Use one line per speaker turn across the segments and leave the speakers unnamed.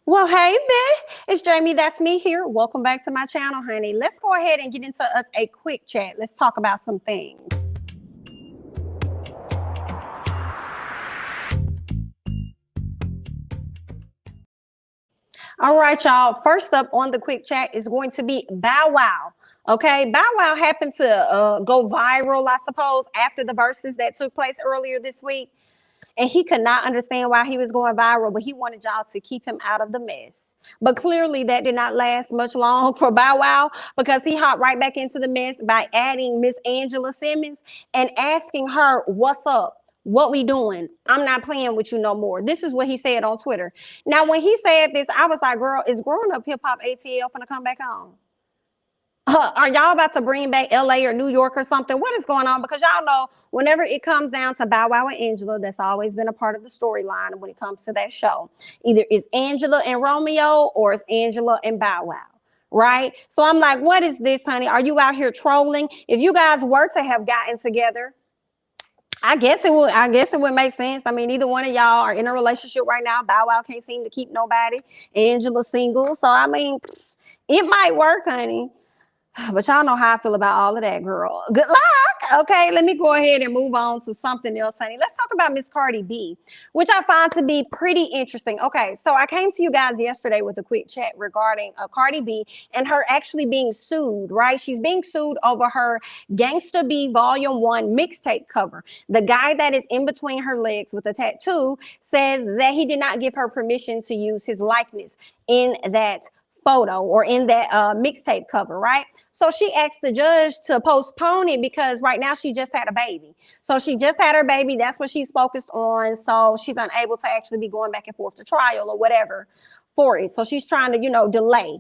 Well, hey, man, it's Jamie. That's me here. Welcome back to my channel, honey. Let's go ahead and get into us a quick chat. Let's talk about some things. All right, y'all. First up on the quick chat is going to be Bow Wow. Okay, Bow Wow happened to go viral, I suppose, after the verses that took place earlier this week. And he could not understand why he was going viral, but he wanted y'all to keep him out of the mess. But clearly that did not last much long for Bow Wow, because he hopped right back into the mess by adding Miss Angela Simmons and asking her, what's up? What we doing? I'm not playing with you no more. This is what he said on Twitter. Now, when he said this, I was like, girl, is Growing Up Hip Hop ATL finna come back on? Are y'all about to bring back LA or New York or something? What is going on? Because y'all know whenever it comes down to Bow Wow and Angela, that's always been a part of the storyline when it comes to that show. Either it's Angela and Romeo or it's Angela and Bow Wow. Right? So I'm like, what is this, honey? Are you out here trolling? If you guys were to have gotten together, I guess it would make sense. I mean, either one of y'all are in a relationship right now. Bow Wow can't seem to keep nobody. Angela's single. So I mean, it might work, honey. But y'all know how I feel about all of that, girl. Good luck. Okay, let me go ahead and move on to something else, honey. Let's talk about Miss Cardi B, which I find to be pretty interesting. Okay, so I came to you guys yesterday with a quick chat regarding Cardi B and her actually being sued, right? She's being sued over her Gangsta B Volume 1 mixtape cover. The guy that is in between her legs with a tattoo says that he did not give her permission to use his likeness in that photo or in that mixtape cover, right? So she asked the judge to postpone it because right now she just had a baby. So she just had her baby. That's what she's focused on. So she's unable to actually be going back and forth to trial or whatever for it. So she's trying to, delay.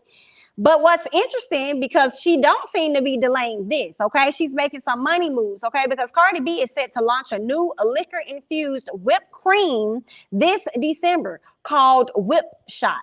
But what's interesting, because she don't seem to be delaying this, okay? She's making some money moves, okay? Because Cardi B is set to launch a new liquor-infused whipped cream this December called Whip Shots.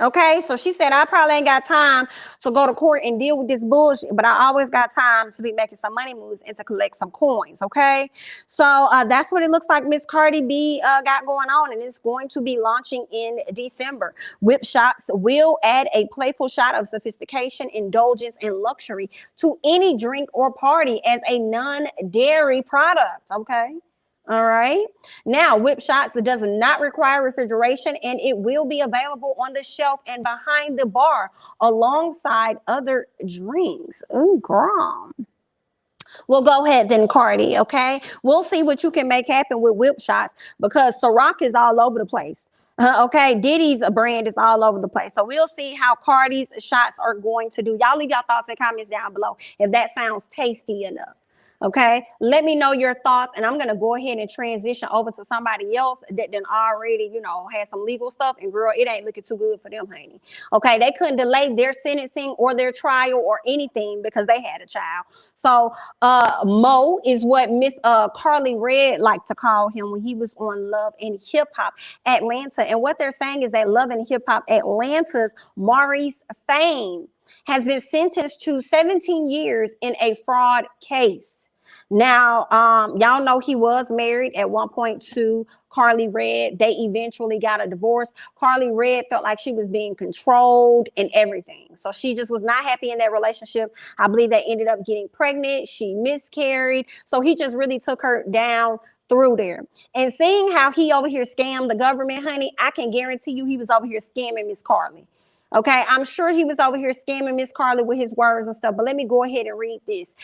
Okay, so she said, I probably ain't got time to go to court and deal with this bullshit, but I always got time to be making some money moves and to collect some coins. Okay, so that's what it looks like Miss Cardi B got going on, and it's going to be launching in December. Whip Shots will add a playful shot of sophistication, indulgence, and luxury to any drink or party as a non-dairy product. Okay. All right. Now, Whip Shots does not require refrigeration, and it will be available on the shelf and behind the bar alongside other drinks. Ooh, girl. Well, go ahead then, Cardi, okay? We'll see what you can make happen with Whip Shots, because Ciroc is all over the place. Okay, Diddy's brand is all over the place. So we'll see how Cardi's shots are going to do. Y'all leave your thoughts and comments down below if that sounds tasty enough. Okay, let me know your thoughts, and I'm going to go ahead and transition over to somebody else that then already, has some legal stuff. And girl, it ain't looking too good for them, honey. Okay, they couldn't delay their sentencing or their trial or anything because they had a child. So Mo is what Miss Carly Red liked to call him when he was on Love and Hip Hop Atlanta. And what they're saying is that Love and Hip Hop Atlanta's Maurice Fayne has been sentenced to 17 years in a fraud case. Now, y'all know he was married at one point to Carly Red. They eventually got a divorce. Carly Red felt like she was being controlled and everything. So she just was not happy in that relationship. I believe they ended up getting pregnant. She miscarried. So he just really took her down through there. And seeing how he over here scammed the government, honey, I can guarantee you he was over here scamming Miss Carly. Okay, I'm sure he was over here scamming Miss Carly with his words and stuff, but let me go ahead and read this.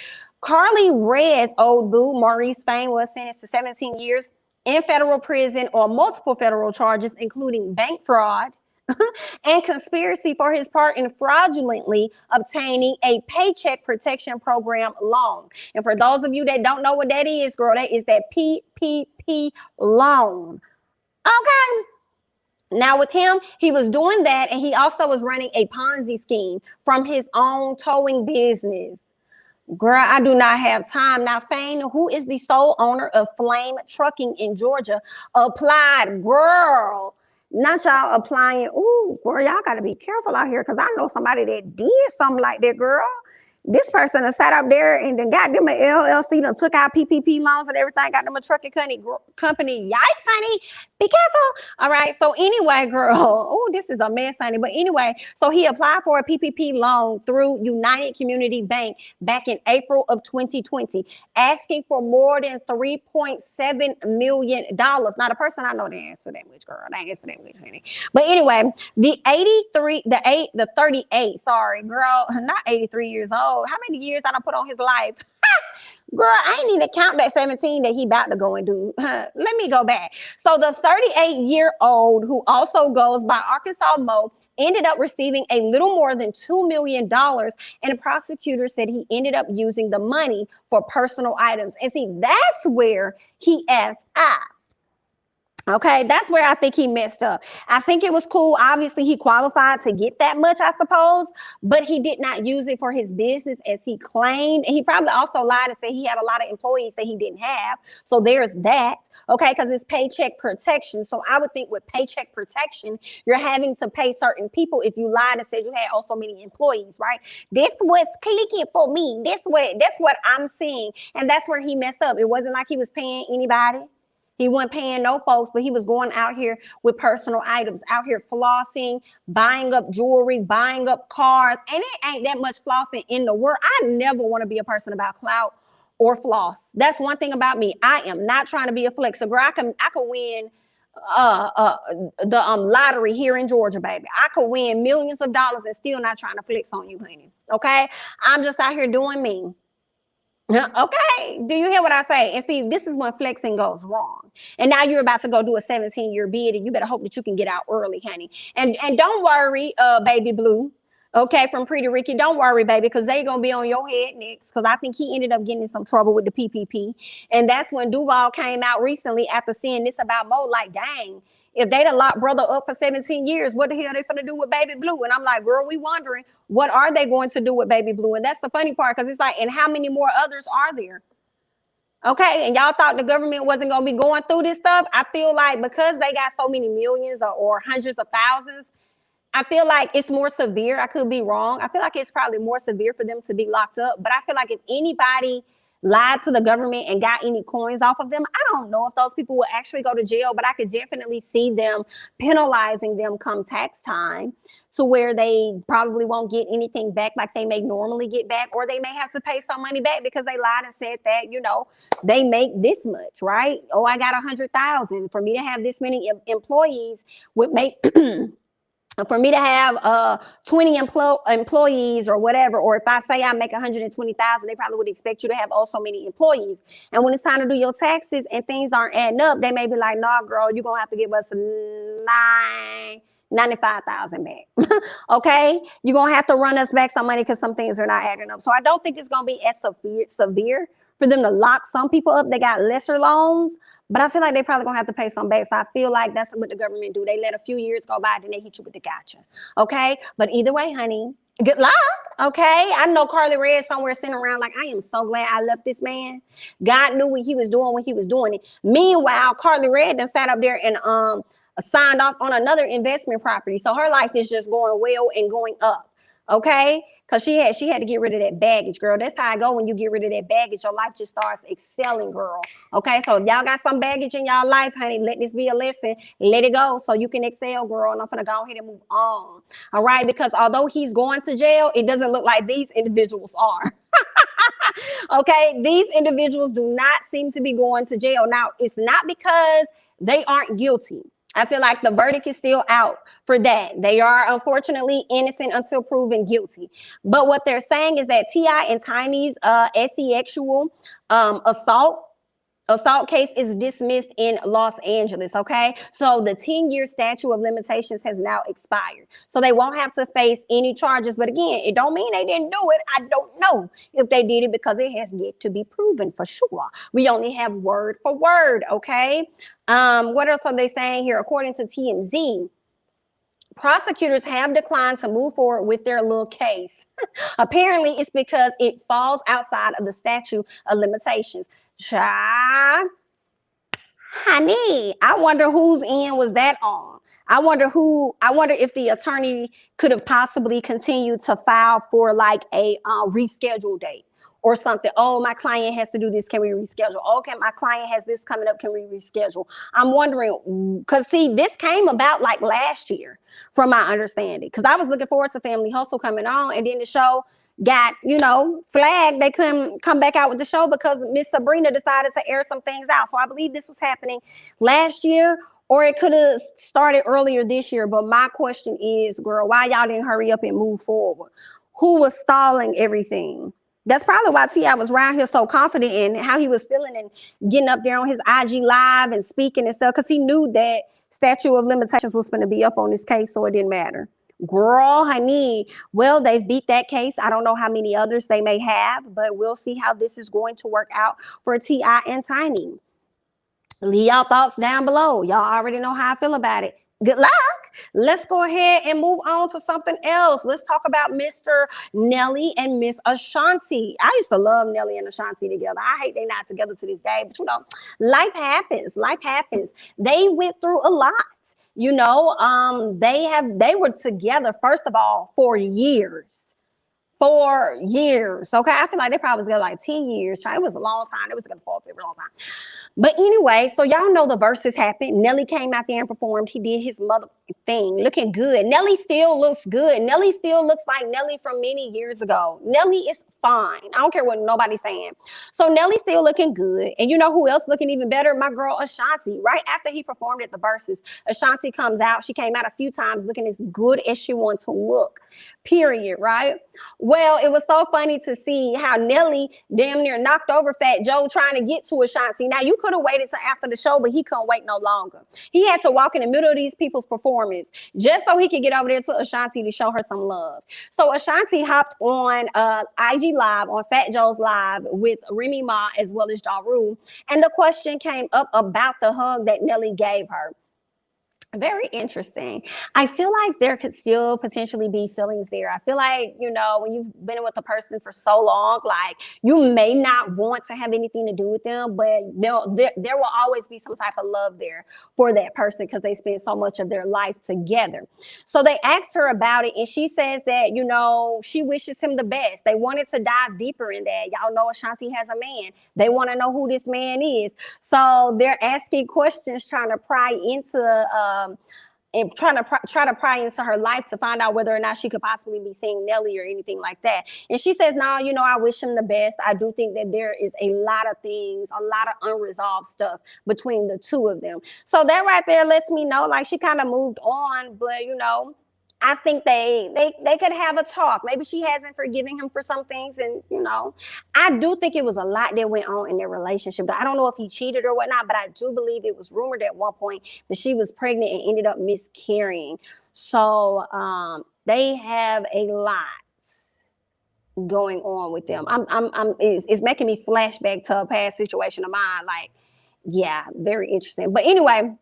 Carly Red's old boo, Maurice Fayne, was sentenced to 17 years in federal prison on multiple federal charges, including bank fraud and conspiracy for his part in fraudulently obtaining a Paycheck Protection Program loan. And for those of you that don't know what that is, girl, that is that PPP loan. Okay. Now with him, he was doing that, and he also was running a Ponzi scheme from his own towing business. Girl, I do not have time. Now, Fayne, who is the sole owner of Flame Trucking in Georgia, applied, girl, not y'all applying. Ooh, girl, y'all got to be careful out here, because I know somebody that did something like that, girl. This person done sat up there and then got them an LLC, done took out PPP loans and everything, got them a trucking company. Yikes, honey. Be careful. All right. So anyway, girl, oh, this is a mess, honey. But anyway, so he applied for a PPP loan through United Community Bank back in April of 2020, asking for more than $3.7 million. Now, the person I know didn't answer that much, girl. They answer that much, honey. But anyway, the 38, sorry, girl, not 83 years old. How many years I done put on his life? Girl, I ain't even count that 17 that he about to go and do. Let me go back. So the 38-year-old, who also goes by Arkansas Mo, ended up receiving a little more than $2 million. And the prosecutor said he ended up using the money for personal items. And see, that's where he asked, okay, that's where I think he messed up. I think it was cool. Obviously, he qualified to get that much, I suppose, but he did not use it for his business as he claimed. And he probably also lied and said he had a lot of employees that he didn't have. So there's that, okay, because it's paycheck protection. So I would think with paycheck protection, you're having to pay certain people if you lied and said you had also many employees, right? This was clicking for me. That's what I'm seeing. And that's where he messed up. It wasn't like he was paying anybody. He wasn't paying no folks, but he was going out here with personal items, out here flossing, buying up jewelry, buying up cars. And it ain't that much flossing in the world. I never want to be a person about clout or floss. That's one thing about me. I am not trying to be a flexer. Girl, I can win the lottery here in Georgia, baby. I could win millions of dollars and still not trying to flex on you, honey. Okay? I'm just out here doing me. Okay, do you hear what I say? And see, this is when flexing goes wrong. And now you're about to go do a 17-year bid, and you better hope that you can get out early, honey. And don't worry, baby blue. Okay, from Pretty Ricky, don't worry, baby, because they gonna be on your head next. Because I think he ended up getting in some trouble with the PPP, and that's when Duval came out recently after seeing this about Mo. Like, dang. If they done locked brother up for 17 years, what the hell are they finna do with Baby Blue? And I'm like, girl, we wondering, what are they going to do with Baby Blue? And that's the funny part, because it's like, and how many more others are there? Okay, and y'all thought the government wasn't going to be going through this stuff? I feel like because they got so many millions or hundreds of thousands, I feel like it's more severe. I could be wrong. I feel like it's probably more severe for them to be locked up. But I feel like if anybody lied to the government and got any coins off of them, I don't know if those people will actually go to jail, but I could definitely see them penalizing them come tax time to where they probably won't get anything back like they may normally get back, or they may have to pay some money back because they lied and said that, they make this much, right? Oh, I got 100,000. For me to have this many employees would make for me to have 20 employees or whatever, or if I say I make 120,000, they probably would expect you to have also many employees. And when it's time to do your taxes and things aren't adding up, they may be like, nah, girl, you're going to have to give us 95,000 back. Okay? You're going to have to run us back some money because some things are not adding up. So I don't think it's going to be as severe for them to lock some people up. They got lesser loans, but I feel like they probably gonna have to pay some back. So I feel like that's what the government do. They let a few years go by, then they hit you with the gotcha. Okay? But either way, honey, good luck. Okay? I know Carly Red somewhere sitting around like, I am so glad I left this man. God knew what he was doing when he was doing it. Meanwhile, Carly Red done sat up there and signed off on another investment property. So her life is just going well and going up. Okay? Because she had to get rid of that baggage, girl. That's how I go when you get rid of that baggage. Your life just starts excelling, girl. Okay, so if y'all got some baggage in y'all life, honey, let this be a lesson. Let it go so you can excel, girl. And I'm going to go ahead and move on. All right, because although he's going to jail, it doesn't look like these individuals are. Okay, these individuals do not seem to be going to jail. Now, it's not because they aren't guilty. I feel like the verdict is still out for that. They are unfortunately innocent until proven guilty. But what they're saying is that T.I. and Tiny's sexual assault case is dismissed in Los Angeles, okay? So the 10-year statute of limitations has now expired. So they won't have to face any charges. But again, it don't mean they didn't do it. I don't know if they did it because it has yet to be proven for sure. We only have word for word, okay? What else are they saying here? According to TMZ, prosecutors have declined to move forward with their little case. Apparently, it's because it falls outside of the statute of limitations. Child, honey, I wonder whose end was that on. I wonder if the attorney could have possibly continued to file for like a reschedule date or something. Oh, my client has to do this. Can we reschedule? Okay, my client has this coming up. Can we reschedule? I'm wondering, because see, this came about like last year, from my understanding, because I was looking forward to Family Hustle coming on, and then the show got, flagged. They couldn't come back out with the show because Miss Sabrina decided to air some things out. So I believe this was happening last year, or it could have started earlier this year. But my question is, girl, why y'all didn't hurry up and move forward? Who was stalling everything? That's probably why T.I. was around here so confident in how he was feeling and getting up there on his IG live and speaking and stuff, because he knew that statute of limitations was going to be up on this case, so it didn't matter. Girl, honey, well, they've beat that case. I don't know how many others they may have, but we'll see how this is going to work out for T.I. and Tiny. Leave y'all thoughts down below. Y'all already know how I feel about it. Good luck. Let's go ahead and move on to something else. Let's talk about Mr. Nelly and Miss Ashanti. I used to love Nelly and Ashanti together. I hate they're not together to this day, but life happens. Life happens. They went through a lot. They were together, first of all, for years. 4 years. Okay. I feel like they probably was together like 10 years. It was a long time. They was together for a very long time. But anyway, so y'all know the verses happened. Nelly came out there and performed. He did his mother thing, looking good. Nelly still looks good. Nelly still looks like Nelly from many years ago. Nelly is fine. I don't care what nobody's saying. So Nelly still looking good. And you know who else looking even better? My girl Ashanti. Right after he performed at the verses, Ashanti comes out. She came out a few times looking as good as she wants to look. Period. Right? Well, it was so funny to see how Nelly damn near knocked over Fat Joe trying to get to Ashanti. Now, you could have waited till after the show, but he couldn't wait no longer. He had to walk in the middle of these people's performance just so he could get over there to Ashanti to show her some love. So Ashanti hopped on IG Live, on Fat Joe's Live with Remy Ma as well as Ja Rule. And the question came up about the hug that Nelly gave her. Very interesting. I feel like there could still potentially be feelings there. I feel like, when you've been with a person for so long, like you may not want to have anything to do with them, but there will always be some type of love there for that person because they spend so much of their life together. So they asked her about it, and she says that, she wishes him the best. They wanted to dive deeper in that. Y'all know Ashanti has a man. They want to know who this man is. So they're asking questions, trying to pry into and try to pry into her life to find out whether or not she could possibly be seeing Nelly or anything like that. And she says, no, I wish him the best. I do think that there is a lot of things, a lot of unresolved stuff between the two of them. So that right there lets me know, like, she kind of moved on, but I think they could have a talk. Maybe she hasn't forgiven him for some things. And, I do think it was a lot that went on in their relationship. I don't know if he cheated or whatnot, but I do believe it was rumored at one point that she was pregnant and ended up miscarrying. So they have a lot going on with them. It's making me flashback to a past situation of mine. Like, yeah, very interesting. But anyway,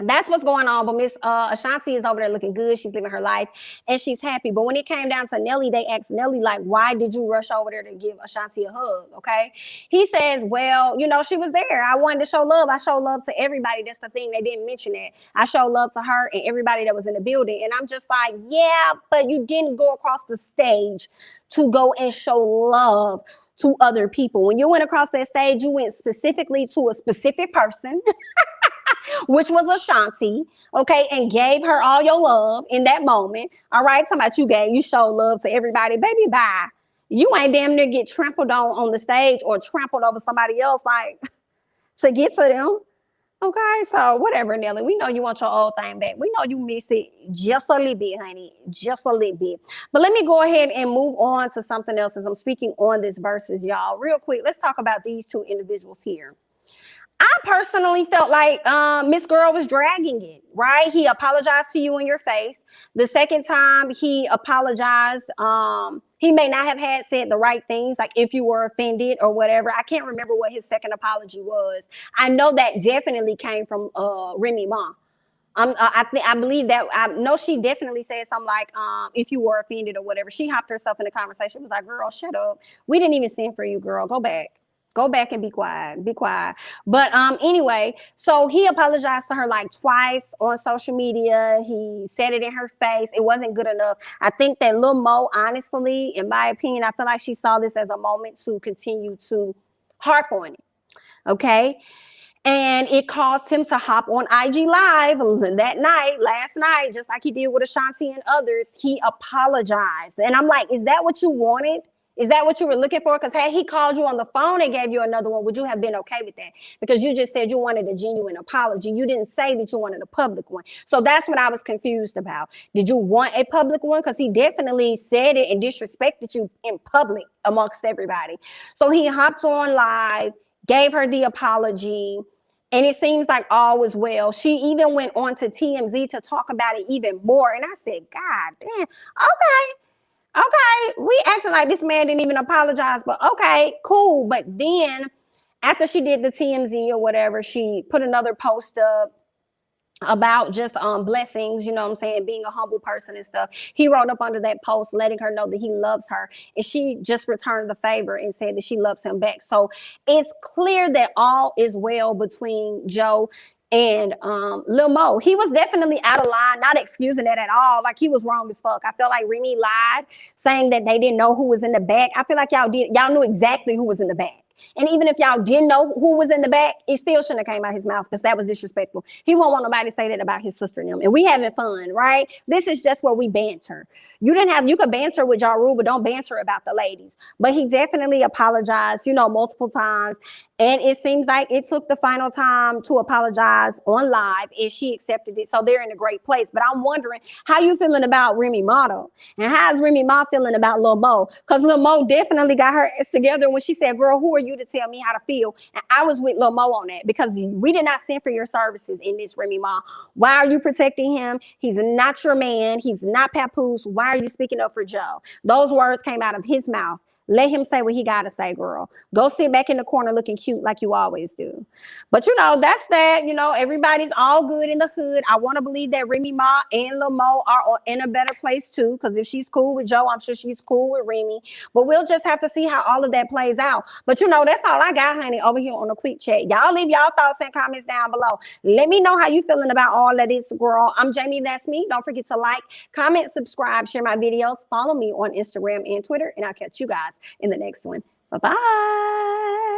that's what's going on. But Miss Ashanti is over there looking good. She's living her life and she's happy. But when it came down to Nelly, they asked Nelly, like, why did you rush over there to give Ashanti a hug? Okay. He says, well, she was there. I wanted to show love. I show love to everybody. That's the thing. They didn't mention that. I show love to her and everybody that was in the building. And I'm just like, yeah, but you didn't go across the stage to go and show love to other people. When you went across that stage, you went specifically to a specific person. Which was Ashanti, okay, and gave her all your love in that moment. All right, talking about you show love to everybody. Baby, bye. You ain't damn near get trampled on the stage or trampled over somebody else, like, to get to them. Okay, so whatever, Nelly. We know you want your old thing back. We know you miss it just a little bit, honey. Just a little bit. But let me go ahead and move on to something else as I'm speaking on this verses, y'all. Real quick, let's talk about these two individuals here. I personally felt like Miss Girl was dragging it, right? He apologized to you in your face. The second time he apologized, he may not have had said the right things, like if you were offended or whatever. I can't remember what his second apology was. I know that definitely came from Remy Ma. I believe that, I know she definitely said something like, if you were offended or whatever. She hopped herself in the conversation. It was like, girl, shut up. We didn't even send for you, girl. Go back. Go back and be quiet. Be quiet. But anyway, so he apologized to her like twice on social media. He said it in her face. It wasn't good enough. I think that Lil Mo, honestly, in my opinion, I feel like she saw this as a moment to continue to harp on it. Okay. And it caused him to hop on IG Live that night, last night, just like he did with Ashanti and others. He apologized. And I'm like, is that what you wanted? Is that what you were looking for? Because had he called you on the phone and gave you another one, would you have been okay with that? Because you just said you wanted a genuine apology. You didn't say that you wanted a public one. So that's what I was confused about. Did you want a public one? Because he definitely said it and disrespected you in public amongst everybody. So he hopped on live, gave her the apology, and it seems like all was well. She even went on to TMZ to talk about it even more. And I said, God damn, okay, we acting like this man didn't even apologize, but okay, cool. But then after she did the TMZ or whatever, she put another post up about just blessings, you know what I'm saying, being a humble person and stuff. He wrote up under that post letting her know that he loves her, and she just returned the favor and said that she loves him back. So it's clear that all is well between Joe and Lil Mo. He was definitely out of line, not excusing that at all. Like, he was wrong as fuck. I feel like Remy lied, saying that they didn't know who was in the back. I feel like y'all knew exactly who was in the back. And even if y'all didn't know who was in the back, it still shouldn't have came out his mouth, because that was disrespectful. He won't want nobody to say that about his sister and them. And we having fun, right? This is just where we banter. You could banter with Ja Rule, but don't banter about the ladies. But he definitely apologized, multiple times. And it seems like it took the final time to apologize on live, and she accepted it. So they're in a great place. But I'm wondering, how you feeling about Remy Ma, though? And how's Remy Ma feeling about Lil Mo? Because Lil Mo definitely got her ass together when she said, girl, who are you to tell me how to feel? And I was with Lil Mo on that, because we did not send for your services in this, Remy Ma. Why are you protecting him? He's not your man. He's not Papoose. Why are you speaking up for Joe? Those words came out of his mouth. Let him say what he got to say, girl. Go sit back in the corner looking cute like you always do. But, that's that. Everybody's all good in the hood. I want to believe that Remy Ma and Lil Mo are in a better place, too, because if she's cool with Joe, I'm sure she's cool with Remy. But we'll just have to see how all of that plays out. But, that's all I got, honey, over here on the quick chat. Y'all leave y'all thoughts and comments down below. Let me know how you feeling about all of this, girl. I'm Jamie, that's me. Don't forget to like, comment, subscribe, share my videos. Follow me on Instagram and Twitter, and I'll catch you guys in the next one. Bye-bye.